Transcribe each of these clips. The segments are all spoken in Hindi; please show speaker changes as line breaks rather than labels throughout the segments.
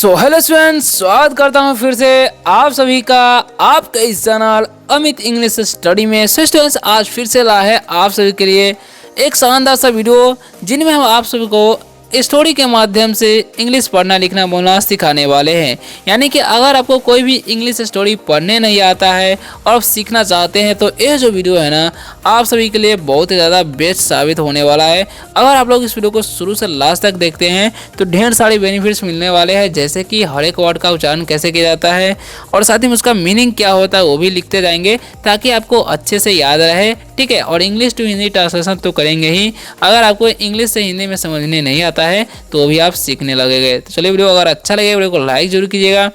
सो हेलो स्टूडेंट्स, स्वागत करता हूँ फिर से आप सभी का आपके इस चैनल अमित इंग्लिश स्टडी में। सो स्टूडेंट्स, आज फिर से ला है आप सभी के लिए एक शानदार सा वीडियो जिनमें हम आप सभी को स्टोरी के माध्यम से इंग्लिश पढ़ना लिखना बोलना सिखाने वाले हैं। यानी कि अगर आपको कोई भी इंग्लिश स्टोरी पढ़ने नहीं आता है और आप सीखना चाहते हैं तो यह जो वीडियो है ना आप सभी के लिए बहुत ही ज़्यादा बेस्ट साबित होने वाला है। अगर आप लोग इस वीडियो को शुरू से लास्ट तक देखते हैं तो ढेर सारे बेनिफिट्स मिलने वाले हैं, जैसे कि हर एक वर्ड का उच्चारण कैसे किया जाता है और साथ ही में उसका मीनिंग क्या होता है वो भी लिखते जाएंगे ताकि आपको अच्छे से याद रहे। ठीक है, और इंग्लिश टू हिंदी ट्रांसलेशन तो करेंगे ही। अगर आपको इंग्लिश से हिंदी में समझने नहीं आता है तो भी आप सीखने लगेंगे। तो चलिए, वीडियो अगर अच्छा लगे वीडियो को लाइक जरूर कीजिएगा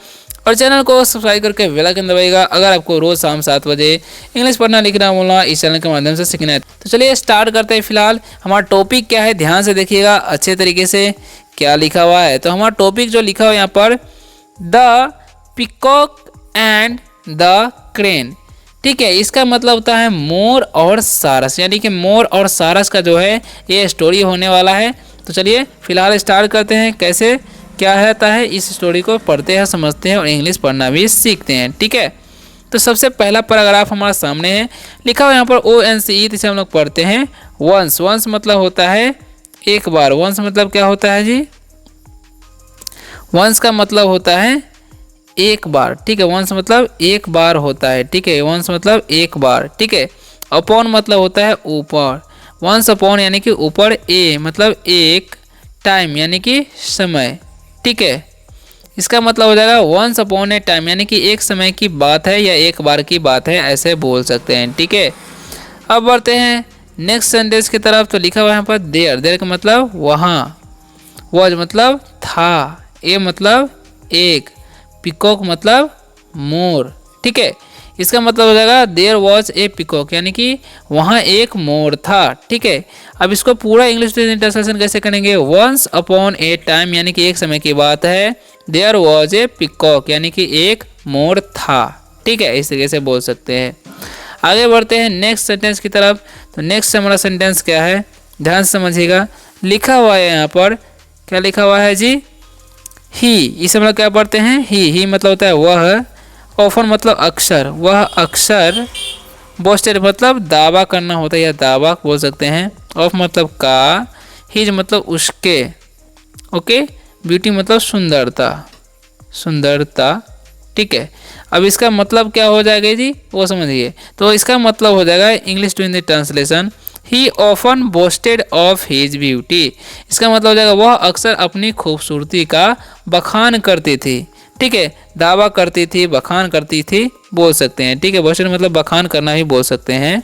और चैनल को सब्सक्राइब करके बेल आइकन दबाइएगा अगर आपको रोज शाम 7 बजे इंग्लिश पढ़ना लिखना बोलना इस चैनल के माध्यम से सीखना है। तो चलिए स्टार्ट करते हैं। फिलहाल हमारा टॉपिक क्या है, ध्यान से देखिएगा अच्छे तरीके से क्या लिखा हुआ है। तो हमारा टॉपिक जो लिखा हुआ है यहाँ पर, the peacock and the crane. ठीक है, इसका मतलब होता है मोर और सारस, यानी कि मोर और सारस का जो है ये स्टोरी होने वाला है। तो चलिए फिलहाल स्टार्ट करते हैं, कैसे क्या रहता है इस स्टोरी को पढ़ते हैं, समझते हैं और इंग्लिश पढ़ना भी सीखते हैं। ठीक है, तो सबसे पहला पैराग्राफ हमारे सामने है, लिखा हुआ यहाँ पर ONCE, इसे हम लोग पढ़ते हैं वंस। वंस मतलब होता है एक बार। वंस मतलब क्या होता है जी? वंस का मतलब होता है एक बार। ठीक है, वंस मतलब एक बार होता है। ठीक है, वंस मतलब एक बार। ठीक है, अपॉन मतलब होता है ऊपर। वंस अपॉन यानी कि ऊपर, ए मतलब एक, टाइम यानी कि समय। ठीक है, इसका मतलब हो जाएगा वंस अपॉन ए टाइम, यानी कि एक समय की बात है या एक बार की बात है, ऐसे बोल सकते हैं। ठीक है, अब बढ़ते हैं नेक्स्ट सेंटेंस की तरफ। तो लिखा हुआ है यहाँ पर देयर। देयर का मतलब वहाँ, वॉज मतलब था, ए मतलब एक, पिकॉक मतलब मोर। ठीक है, इसका मतलब हो जाएगा देयर वॉज ए पिकॉक, यानी कि वहाँ एक मोर था। ठीक है, अब इसको पूरा इंग्लिश ट्रांसलेशन कैसे करेंगे? वंस अपॉन ए टाइम यानी कि एक समय की बात है, देयर वॉज ए पिकॉक यानी कि एक मोर था। ठीक है, इस तरीके से बोल सकते हैं। आगे बढ़ते हैं नेक्स्ट सेंटेंस की तरफ। तो नेक्स्ट हमारा सेंटेंस क्या है, ध्यान से समझिएगा। लिखा हुआ है यहाँ पर, क्या लिखा हुआ है जी? ही। इसे हम लोग क्या पढ़ते हैं? ही मतलब होता है वह, ऑफन मतलब अक्सर, वह अक्सर, बोस्टेड मतलब दावा करना होता है या दावा बोल सकते हैं, ऑफ मतलब का, हिज मतलब उसके, ओके, ब्यूटी मतलब सुंदरता, सुंदरता। ठीक है, अब इसका मतलब क्या हो जाएगा जी वो समझिए। तो इसका मतलब हो जाएगा English to Hindi translation, he often boasted of his beauty. इसका मतलब हो जाएगा वह अक्सर अपनी खूबसूरती का बखान करती थी। ठीक है, दावा करती थी, बखान करती थी बोल सकते हैं। ठीक है, बोस्टेड मतलब बखान करना ही बोल सकते हैं।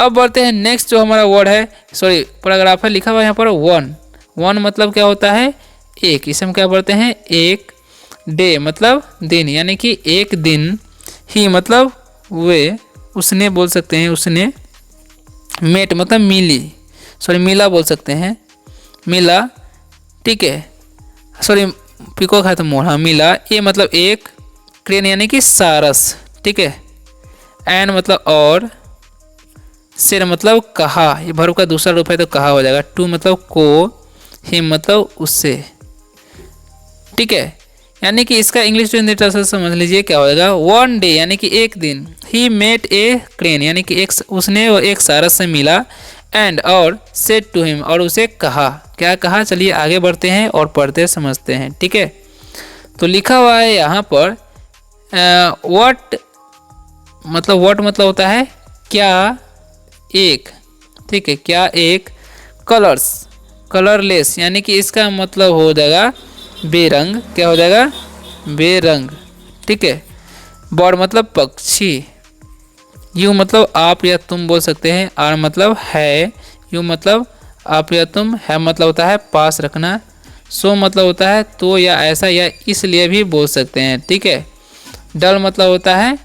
अब बढ़ते हैं नेक्स्ट जो हमारा वर्ड है, सॉरी पैराग्राफ है, लिखा हुआ है यहाँ पर वन। वन मतलब क्या होता है? एक। इसे हम क्या पढ़ते हैं? एक। डे मतलब दिन, यानी कि एक दिन। ही मतलब वे, उसने बोल सकते हैं, उसने। मेट मतलब मिली, सॉरी मिला बोल सकते हैं, मिला। ठीक है, सॉरी पिकॉक है तो मोर, हाँ मिला। ये मतलब एक, क्रेन यानी कि सारस। ठीक है, एन मतलब और, सिर मतलब कहा, ये वर्ब का दूसरा रूप है तो कहा हो जाएगा। टू मतलब को, हिम मतलब उससे। ठीक है, यानी कि इसका इंग्लिश टू हिंदी ट्रांसलेशन समझ लीजिए क्या हो जाएगा। वन डे यानी कि एक दिन, ही मेट ए क्रेन यानी कि एक, उसने एक सारस से मिला, एंड और सेड टू हिम और उसे कहा। क्या कहा? चलिए आगे बढ़ते हैं और पढ़ते समझते हैं। ठीक है, तो लिखा हुआ है यहाँ पर व्हाट मतलब, व्हाट मतलब होता है क्या एक। ठीक है, क्या एक, कलर्स कलरलेस यानी कि इसका मतलब हो जाएगा बेरंग। क्या हो जाएगा? बेरंग। ठीक है, बर्ड मतलब पक्षी, यू मतलब आप या तुम बोल सकते हैं, आर मतलब है, यू मतलब आप या तुम, है मतलब होता है पास रखना, सो मतलब होता है तो या ऐसा या इसलिए भी बोल सकते हैं। ठीक है, डल मतलब होता है,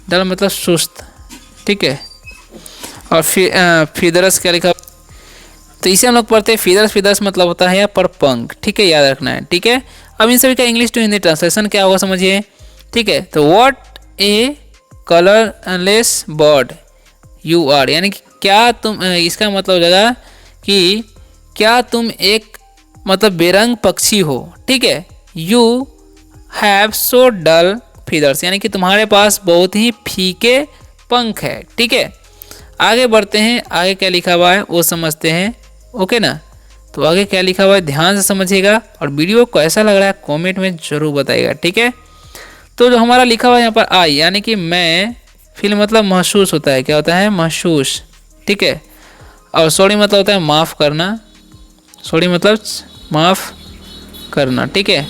डल मतलब सुस्त। ठीक है, और फीदरस क्या लिखा? तो इसे हम लोग पढ़ते हैं फीदर्स। फीदर्स मतलब होता है यहाँ पर पंख। ठीक है, याद रखना है। ठीक है, अब इन सभी का इंग्लिश टू हिंदी ट्रांसलेशन क्या होगा समझिए। ठीक है, तो what a colourless bird you are, यानी कि क्या तुम, इसका मतलब हो जाएगा कि क्या तुम एक मतलब बेरंग पक्षी हो। ठीक है, you have so dull feathers, यानी कि तुम्हारे पास बहुत ही फीके पंख है। ठीक है, आगे बढ़ते हैं, आगे क्या लिखा हुआ है वो समझते हैं। ओके ना, तो आगे क्या लिखा हुआ है ध्यान से समझिएगा, और वीडियो कैसा लग रहा है कमेंट में जरूर बताइएगा। ठीक है, तो जो हमारा लिखा हुआ है यहाँ पर आई, यानी कि मैं, फील मतलब महसूस होता है, क्या होता है महसूस। ठीक है, और सॉरी मतलब होता है माफ़ करना, सॉरी मतलब माफ़ करना। ठीक है,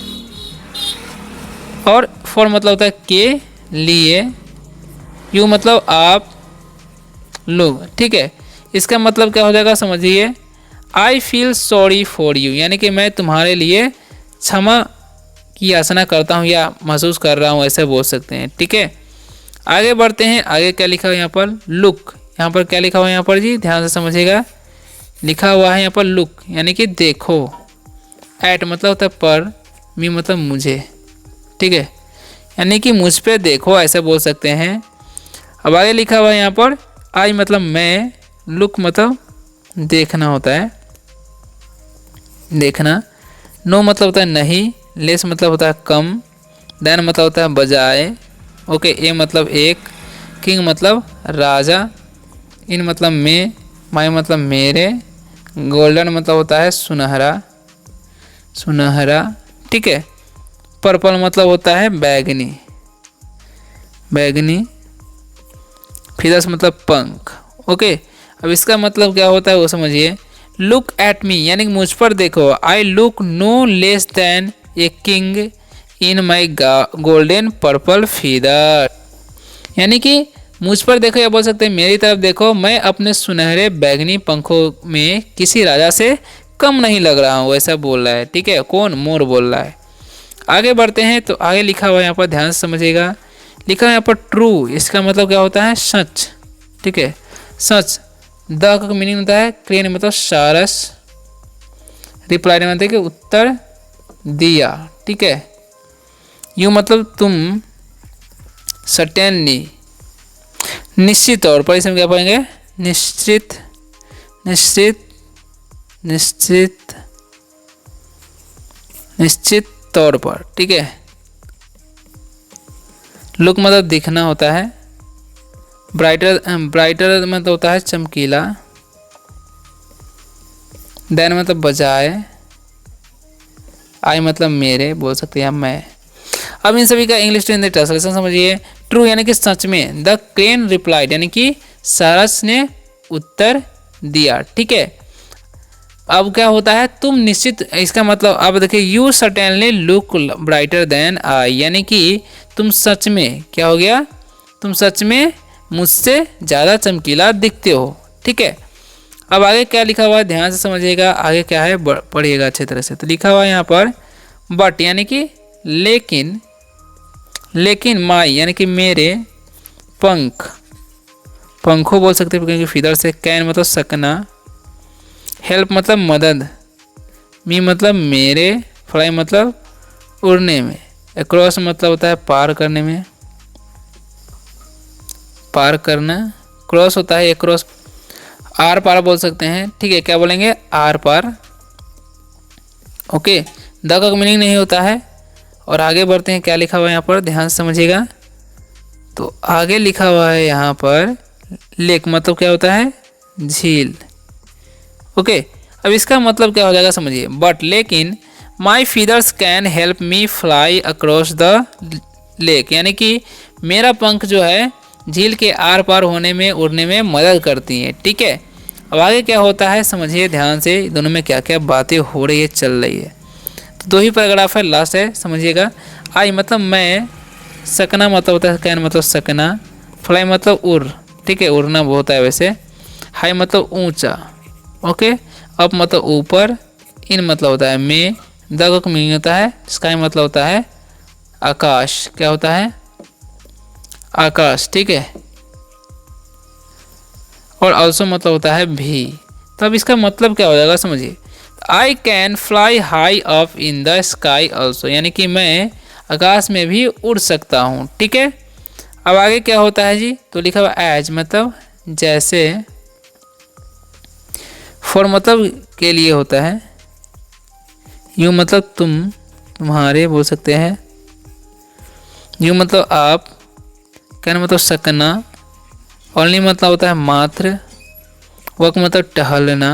और फॉर मतलब होता है के लिए, यू मतलब आप लोग। ठीक है, इसका मतलब क्या हो जाएगा समझिए, I feel sorry for you, यानी कि मैं तुम्हारे लिए क्षमा की याचना करता हूँ या महसूस कर रहा हूँ, ऐसे बोल सकते हैं। ठीक है, आगे बढ़ते हैं, आगे क्या लिखा हुआ है यहाँ पर लुक, यहाँ पर क्या लिखा हुआ है यहाँ पर जी ध्यान से समझिएगा, लिखा हुआ है यहाँ पर लुक यानी कि देखो, एट मतलब होता है पर, मी मतलब मुझे। ठीक है, यानी कि मुझ पे देखो ऐसे बोल सकते हैं। अब आगे लिखा हुआ है यहाँ पर आई मतलब मैं, लुक मतलब देखना होता है, देखना, नो मतलब होता है नहीं, लेस मतलब होता है कम, देन मतलब होता है बजाय। ओके, ए मतलब एक, किंग मतलब राजा, इन मतलब में, माई मतलब मेरे, गोल्डन मतलब होता है सुनहरा, सुनहरा। ठीक है, पर्पल मतलब होता है बैगनी, बैगनी, फिदर्स मतलब पंख। ओके, अब इसका मतलब क्या होता है वो समझिए, लुक एट मी यानी कि मुझ पर देखो, I look no less than a king in my golden purple feather, यानी कि मुझ पर देखो या बोल सकते हैं मेरी तरफ देखो, मैं अपने सुनहरे बैगनी पंखों में किसी राजा से कम नहीं लग रहा हूँ, ऐसा बोल रहा है। ठीक है, कौन, मोर बोल रहा है। आगे बढ़ते हैं, तो आगे लिखा हुआ है यहाँ पर ध्यान से समझिएगा, लिखा है यहाँ पर ट्रू, इसका मतलब क्या होता है सच। ठीक है, सच, द का मीनिंग होता है क्रेन मतलब सारस, रिप्लाई मतलब कि उत्तर दिया। ठीक है, यू मतलब तुम, सर्टेनली निश्चित तौर पर, इसमें क्या पढ़ेंगे निश्चित, निश्चित, निश्चित, निश्चित तौर पर। ठीक है, लुक मतलब दिखना होता है, ब्राइटर, ब्राइटर मतलब होता है चमकीला, देन मतलब बजाय, आई मतलब मेरे बोल सकते हैं मैं। अब इन सभी का इंग्लिश टू हिंदी ट्रांसलेशन समझिए। ट्रू यानी कि सच में, द क्रेन रिप्लाइड यानी कि सारस ने उत्तर दिया। ठीक है, अब क्या होता है तुम निश्चित, इसका मतलब अब देखिए, you certainly look brighter than I, यानी कि तुम सच में, क्या हो गया, तुम सच में मुझसे ज़्यादा चमकीला दिखते हो। ठीक है, अब आगे क्या लिखा हुआ है ध्यान से समझिएगा, आगे क्या है पढ़िएगा अच्छे तरह से। तो लिखा हुआ है यहाँ पर बट यानी कि लेकिन, लेकिन माई यानी कि मेरे पंख, पंखों बोल सकते हैं क्योंकि फिदर से, कैन मतलब सकना, हेल्प मतलब मदद, मी मतलब मेरे, फ्लाई मतलब उड़ने में, अक्रॉस मतलब होता है पार करने में, पार करना, क्रॉस होता है अक्रॉस, आर पार बोल सकते हैं। ठीक है, क्या बोलेंगे आर पार। ओके, द का मीनिंग नहीं होता है। और आगे बढ़ते हैं, क्या लिखा हुआ है यहाँ पर ध्यान से समझिएगा। तो आगे लिखा हुआ है यहाँ पर लेक मतलब क्या होता है झील। ओके, अब इसका मतलब क्या हो जाएगा समझिए, बट लेकिन my feathers can help me fly across the lake, यानी कि मेरा पंख जो है झील के आर पार होने में, उड़ने में मदद करती हैं। ठीक है, अब आगे क्या होता है समझिए ध्यान से, दोनों में क्या क्या बातें हो रही है, चल रही है। तो दो ही पैराग्राफ है, लास्ट है, समझिएगा। आई मतलब मैं, सकना मतलब होता है कैन मतलब सकना, फ्लाई मतलब उड़, ठीक है उड़ना वो होता है वैसे, हाई मतलब ऊंचा, ओके, अप मतलब ऊपर, इन मतलब होता है में, द का मीनिंग होता है स्काई मतलब होता है आकाश, क्या होता है आकाश, ठीक है, और ऑल्सो मतलब होता है भी। तो अब इसका मतलब क्या हो जाएगा समझिए, I can fly high up in the sky also, यानी कि मैं आकाश में भी उड़ सकता हूँ। ठीक है, अब आगे क्या होता है जी, तो लिखा हुआ एज मतलब जैसे, फॉर मतलब के लिए होता है, यू मतलब तुम, तुम्हारे बोल सकते हैं, यू मतलब आप, कैन मतलब सकना, ओनली मतलब होता है मात्र, वक मतलब टहलना,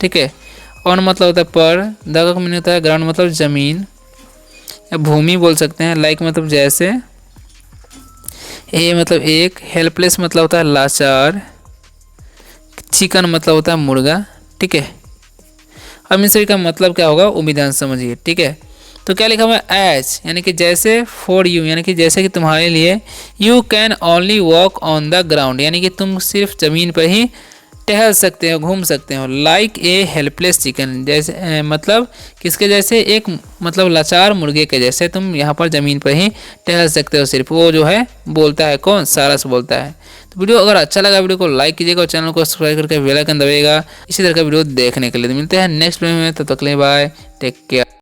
ठीक है। ऑन मतलब होता है पर, द का मीनिंग होता है ग्राउंड मतलब ज़मीन या भूमि बोल सकते हैं। लाइक मतलब जैसे, ए मतलब एक, हेल्पलेस मतलब होता है लाचार, चिकन मतलब होता है मुर्गा, ठीक है। अब इन सभी का मतलब क्या होगा वो विधान समझिए, ठीक है। तो क्या लिखा हुआ है एज यानी कि जैसे, फॉर यू यानी कि जैसे कि तुम्हारे लिए, you can only walk on the ground यानी कि तुम सिर्फ ज़मीन पर ही टहल सकते हो, घूम सकते हो। लाइक ए हेल्पलेस चिकन जैसे मतलब किसके जैसे, एक मतलब लाचार मुर्गे के जैसे तुम यहाँ पर ज़मीन पर ही टहल सकते हो सिर्फ। वो जो है बोलता है कौन, सारस बोलता है। तो वीडियो अगर अच्छा लगा वीडियो को लाइक कीजिएगा और चैनल को सब्सक्राइब करके बेल आइकन दबाइएगा इसी तरह का वीडियो देखने के लिए। तो मिलते हैं नेक्स्ट वीडियो में, तब तक के लिए बाय, टेक केयर।